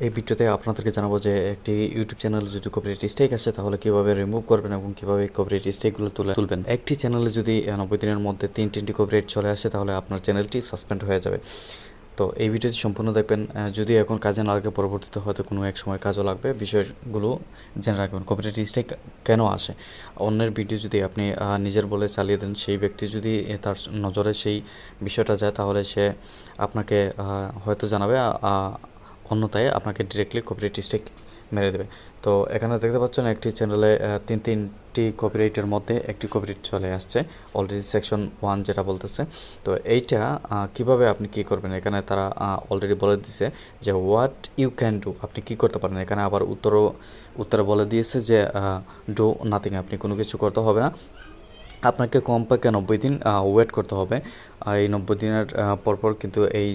এই ভিডিওতে আপনাদেরকে জানাবো যে একটি ইউটিউব চ্যানেলে যদি কপিরাইট স্ট্রাইক আসে তাহলে কিভাবে রিমুভ করবেন এবং কিভাবে কপিরাইট স্ট্রাইকগুলো তুলবেন। একটি চ্যানেলে যদি 90 দিনের মধ্যে তিনটি কপিরাইট চলে আসে তাহলে আপনার চ্যানেলটি সাসপেন্ড হয়ে যাবে। তো এই ভিডিওটি সম্পূর্ণ দেখবেন। যদি এখন কাজে না লাগে পরবর্তীতে হয়তো কোনো এক সময় কাজও লাগবে, বিষয়গুলো জেনে রাখবেন। কপিরাইট স্ট্রাইক কেন আসে? অন্যের ভিডিও যদি আপনি নিজের বলে চালিয়ে দেন, সেই ব্যক্তি যদি তার নজরে সেই বিষয়টা যায় তাহলে সে আপনাকে হয়তো জানাবে, অন্যথায় আপনাকে ডিরেক্টলি কপিরাইট স্ট্রাইক মেরে দেবে। তো এখানে দেখতে পাচ্ছেন একটি চ্যানেলে তিনটি কপিরাইটের মধ্যে একটি কপিরাইট চলে আসছে অলরেডি, সেকশন 1 যেটা বলতেছে। তো এইটা কিভাবে আপনি কি করবেন, এখানে তারা অলরেডি বলে দিছে যে হোয়াট ইউ ক্যান ডু, আপনি কি করতে পারেন। এখানে আবার উত্তরে বলে দিয়েছে যে ডু নাথিং, আপনি কোনো কিছু করতে হবে না, আপনাকে কমপক্ষে 90 দিন ওয়েট করতে হবে। এই 90 দিনের পরপর কিন্তু এই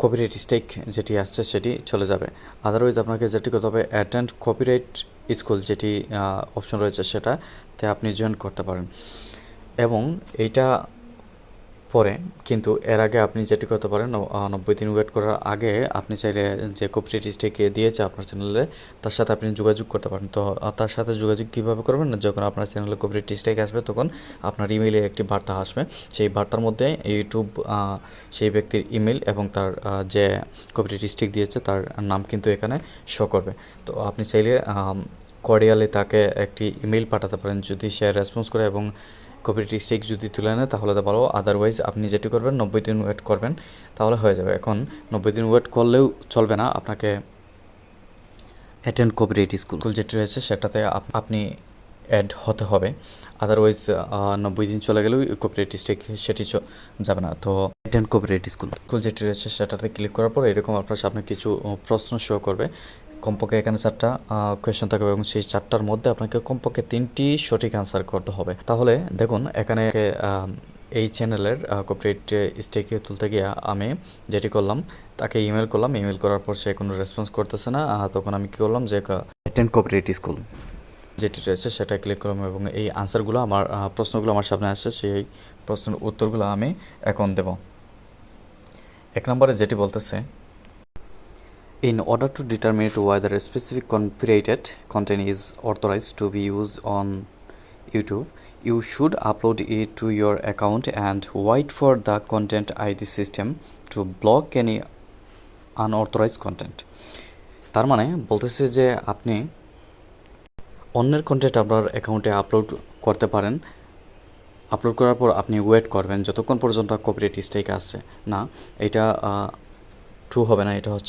কপিরাইট স্ট্রাইক যেটি আসছে সেটি চলে যাবে। আদারওয়াইজ আপনাকে যেটি করতে হবে, অ্যাটেন্ড কপিরাইট স্কুল যেটি অপশন রয়েছে সেটাতে আপনি জয়েন করতে পারেন। এবং এইটা পরে কিন্তু এর আগে আপনি যেটি করতে পারেন, 90 দিন ওয়েট করার আগে আপনি চাইলে যে কপিরাইট স্ট্রাইক দিয়েছে আপনার চ্যানেলে তার সাথে আপনি যোগাযোগ করতে পারেন। তো তার সাথে যোগাযোগ কীভাবে করবেন, যখন আপনার চ্যানেলে কপিরাইট স্ট্রাইক আসবে তখন আপনার ইমেইলে একটি বার্তা আসবে। সেই বার্তার মধ্যে ইউটিউব সেই ব্যক্তির ইমেল এবং তার যে কপিরাইট স্ট্রাইক দিয়েছে তার নাম কিন্তু এখানে শো করবে। তো আপনি চাইলে কর্ডিয়ালি তাকে একটি ইমেল পাঠাতে পারেন, যদি সে রেসপন্স করে এবং কপিরাইট স্ট্রাইক যদি তুলে নেয় তাহলে তো ভালো, আদারওয়াইজ আপনি যেটি করবেন 90 দিন ওয়েট করবেন, তাহলে হয়ে যাবে। এখন 90 দিন ওয়েট করলেও চলবে না, আপনাকে অ্যাটেন্ড কপিরাইট স্কুল যেটি রয়েছে সেটাতে আপনি অ্যাড হতে হবে। আদারওয়াইজ 90 দিন চলে গেলেও কপিরাইট স্ট্রাইক সেটি যাবে না। তো অ্যাটেন্ড কপিরাইট স্কুল যেটি রয়েছে সেটাতে ক্লিক করার পর এরকম আপনার সামনে কিছু প্রশ্ন শো করবে। কমপক্ষে এখানে 4টা কোয়েশ্চেন থাকবে এবং সেই 4টার মধ্যে আপনাকে কমপক্ষে 3টি সঠিক অ্যান্সার করতে হবে। তাহলে দেখুন এখানে এই চ্যানেলের কপিরাইট স্ট্রাইক তুলতে গিয়ে আমি যেটি করলাম, তাকে ইমেল করলাম। ইমেল করার পর সে কোনো রেসপন্স করতেছে না, তখন আমি কী করলাম যে অ্যাটেন্ড কপিরাইট স্কুল যেটি রয়েছে সেটা ক্লিক করলাম এবং এই আনসারগুলো আমার প্রশ্নগুলো আমার সামনে আসছে, সেই প্রশ্নের উত্তরগুলো আমি এখন দেব। 1 নম্বরে যেটি বলতেছে, in order to determine whether a specific copyrighted content is authorized to be used on YouTube, you should upload it to your account and wait for the content ID system to block any unauthorized content. তার মানে বলতেছে যে আপনি অন্যের content আপনার অ্যাকাউন্টে upload করতে পারেন। আপলোড করার পর আপনি ওয়েট করবেন যতক্ষণ পর্যন্ত কপিরাইট স্ট্রাইক আসছে না। এটা ট্রু হবে না, এটা হচ্ছে